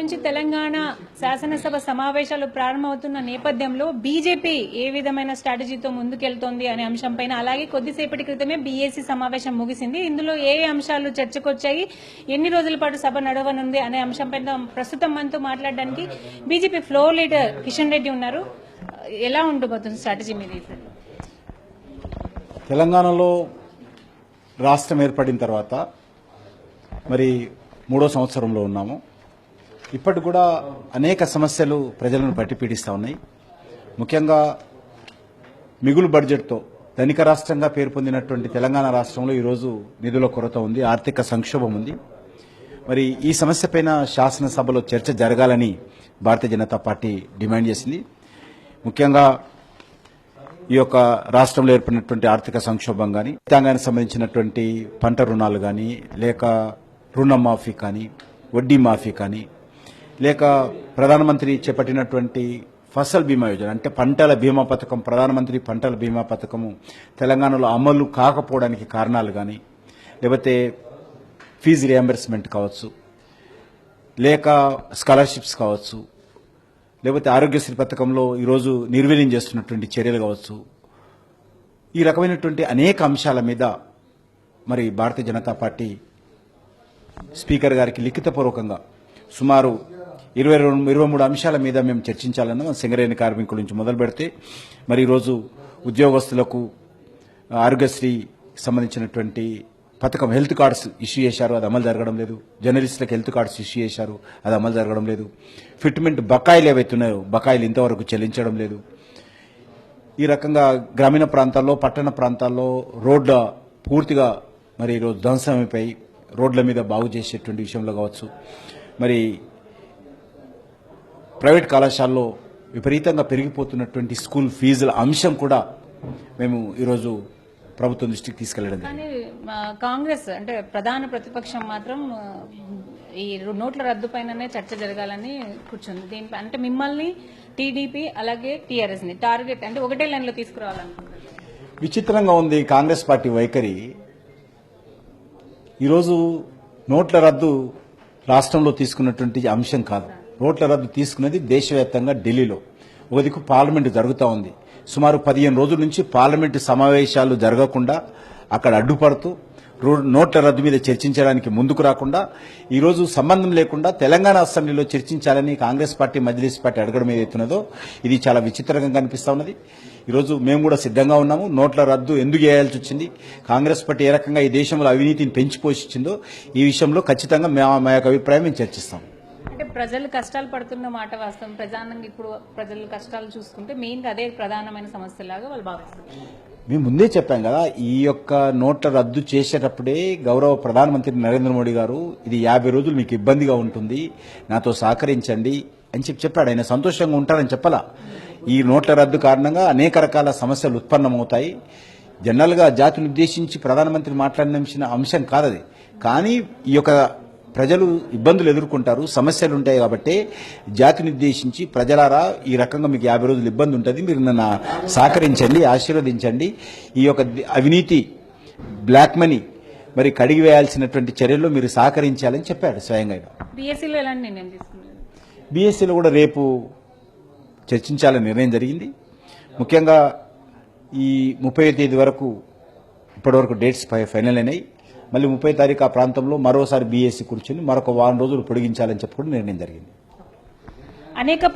నుంచి తెలంగాణ శాసనసభ సమావేశాలు ప్రారంభమవుతున్న నేపథ్యంలో బీజేపీ ఏ విధమైన స్ట్రాటజీతో ముందుకెళ్తోంది అనే అంశంపైన, అలాగే కొద్దిసేపటి క్రితమే బీఏసీ సమావేశం ముగిసింది. ఇందులో ఏ అంశాలు చర్చకొచ్చాయి, ఎన్ని రోజుల పాటు సభ నడవనుంది అనే అంశంపైన ప్రస్తుతం మనతో మాట్లాడడానికి BJP floor leader Kishan Reddy ఉన్నారు. ఎలా ఉండబోతుంది స్ట్రాటజీ మీది? తెలంగాణలో రాష్ట్రం ఏర్పడిన తర్వాత మరి 3వ సంవత్సరంలో ఉన్నాము. ఇప్పటికి కూడా అనేక సమస్యలు ప్రజలను పట్టి పీడిస్తూ ఉన్నాయి. ముఖ్యంగా మిగులు బడ్జెట్తో ధనిక రాష్ట్రంగా పేరు పొందినటువంటి తెలంగాణ రాష్ట్రంలో ఈరోజు నిధుల కొరత ఉంది, ఆర్థిక సంక్షోభం ఉంది. మరి ఈ సమస్యపైన శాసనసభలో చర్చ జరగాలని భారతీయ జనతా పార్టీ డిమాండ్ చేసింది. ముఖ్యంగా ఈ యొక్క రాష్ట్రంలో ఏర్పడినటువంటి ఆర్థిక సంక్షోభం కానీ, రైతాంగానికి సంబంధించినటువంటి పంట రుణాలు కానీ, లేక రుణమాఫీ కానీ, వడ్డీ మాఫీ కానీ, లేక ప్రధానమంత్రి చేపట్టినటువంటి ఫసల్ బీమా యోజన అంటే పంటల బీమా పథకం, ప్రధానమంత్రి పంటల బీమా పథకము తెలంగాణలో అమలు కాకపోవడానికి కారణాలు కానీ, లేకపోతే ఫీజు రియంబర్స్మెంట్ కావచ్చు, లేక స్కాలర్షిప్స్ కావచ్చు, లేకపోతే ఆరోగ్యశ్రీ పథకంలో ఈరోజు నిర్వీర్యం చేస్తున్నటువంటి చర్యలు కావచ్చు, ఈ రకమైనటువంటి అనేక అంశాల మీద మరి భారతీయ జనతా పార్టీ స్పీకర్ గారికి లిఖితపూర్వకంగా సుమారు 23 అంశాల మీద మేము చర్చించాలన్న సింగరేణి కార్మికుల నుంచి మొదలు పెడితే మరి ఈరోజు ఉద్యోగస్తులకు ఆరోగ్యశ్రీ సంబంధించినటువంటి పథకం హెల్త్ కార్డ్స్ ఇష్యూ చేశారు, అది అమలు జరగడం లేదు. జర్నలిస్టులకు హెల్త్ కార్డ్స్ ఇష్యూ చేశారు, అది అమలు జరగడం లేదు. ఫిట్మెంట్ బకాయిలు ఏవైతున్నాయో బకాయిలు ఇంతవరకు చెల్లించడం లేదు. ఈ రకంగా గ్రామీణ ప్రాంతాల్లో, పట్టణ ప్రాంతాల్లో రోడ్ల పూర్తిగా మరి ఈరోజు ధ్వంసమైపోయి రోడ్ల మీద బాగు చేసేటువంటి విషయంలో కావచ్చు, మరి ప్రైవేట్ కళాశాలలో విపరీతంగా పెరిగిపోతున్నటువంటి స్కూల్ ఫీజుల అంశం కూడా మేము ఈరోజు ప్రభుత్వం దృష్టికి తీసుకెళ్లడం. కానీ కాంగ్రెస్ అంటే ప్రధాన ప్రతిపక్షం మాత్రం ఈ నోట్ల రద్దు పైననే చర్చ జరగాలని కూర్చుంది. దీనిపై అంటే మిమ్మల్ని టీడీపీ అలాగే టీఆర్ఎస్ ని టార్గెట్ అంటే ఒకటే లైన్ లో తీసుకురావాలనుకుంటున్నారు. విచిత్రంగా ఉంది కాంగ్రెస్ పార్టీ వైఖరి. ఈరోజు నోట్ల రద్దు రాష్ట్రంలో తీసుకున్నటువంటి అంశం కాదు. నోట్ల రద్దు తీసుకున్నది దేశవ్యాప్తంగా ఢిల్లీలో. ఒక దిక్కు పార్లమెంటు జరుగుతూ ఉంది. సుమారు 15 రోజుల నుంచి పార్లమెంటు సమావేశాలు జరగకుండా అక్కడ అడ్డుపడుతూ నోట్ల రద్దు మీద చర్చించడానికి ముందుకు రాకుండా ఈరోజు సంబంధం లేకుండా తెలంగాణ అసెంబ్లీలో చర్చించాలని కాంగ్రెస్ పార్టీ, మజ్లిస్ పార్టీ అడగడం ఏదైతున్నదో ఇది చాలా విచిత్రంగా కనిపిస్తా ఉన్నది. ఈరోజు మేము కూడా సిద్ధంగా ఉన్నాము. నోట్ల రద్దు ఎందుకు చేయాల్సి వచ్చింది, కాంగ్రెస్ పార్టీ ఏ రకంగా ఈ దేశంలో అవినీతిని పెంచి పోషించిందో ఈ విషయంలో ఖచ్చితంగా మా యొక్క అభిప్రాయం మేము చర్చిస్తాం. అంటే ప్రజలు కష్టాలు పడుతున్న మాట వాస్తవం. ప్రధానంగా ఇప్పుడు ప్రజలు కష్టాలు చూసుకుంటే మెయిన్గా అదే ప్రధానమైన సమస్యలాగా వాళ్ళు భావిస్తారు. మేము ముందే చెప్పాం కదా, ఈ యొక్క నోట్ల రద్దు చేసేటప్పుడే గౌరవ ప్రధానమంత్రి నరేంద్ర మోడీ గారు ఇది 50 రోజులు మీకు ఇబ్బందిగా ఉంటుంది, నాతో సహకరించండి అని చెప్పాడు. ఆయన సంతోషంగా ఉంటారని చెప్పలా. ఈ నోట్ల రద్దు కారణంగా అనేక రకాల సమస్యలు ఉత్పన్నమవుతాయి. జనరల్గా జాతిని ఉద్దేశించి ప్రధానమంత్రి మాట్లాడిన అంశం కాదది. కానీ ఈ యొక్క ప్రజలు ఇబ్బందులు ఎదుర్కొంటారు, సమస్యలు ఉంటాయి కాబట్టి జాతిని ఉద్దేశించి ప్రజలారా ఈ రకంగా మీకు 50 రోజులు ఇబ్బంది ఉంటుంది, మీరు నన్ను సహకరించండి, ఆశీర్వదించండి, ఈ యొక్క అవినీతి బ్లాక్ మనీ మరి కడిగి వేయాల్సినటువంటి చర్యల్లో మీరు సహకరించాలని చెప్పాడు స్వయంగా. బీఎస్సీలో ఎలాంటి నిర్ణయం తీసుకున్నారు? బీఎస్సీలో కూడా రేపు చర్చించాలని నిర్ణయం జరిగింది. ముఖ్యంగా ఈ 30వ తేదీ వరకు ఇప్పటివరకు డేట్స్ ఫైనల్ అయినాయి. మళ్ళీ 30వ తారీఖు ఆ ప్రాంతంలో మరోసారి బీఎస్సీ కూర్చొని మరొక 1 వారం రోజులు పొడిగించాలని చెప్పి కూడా నిర్ణయం జరిగింది. అనేక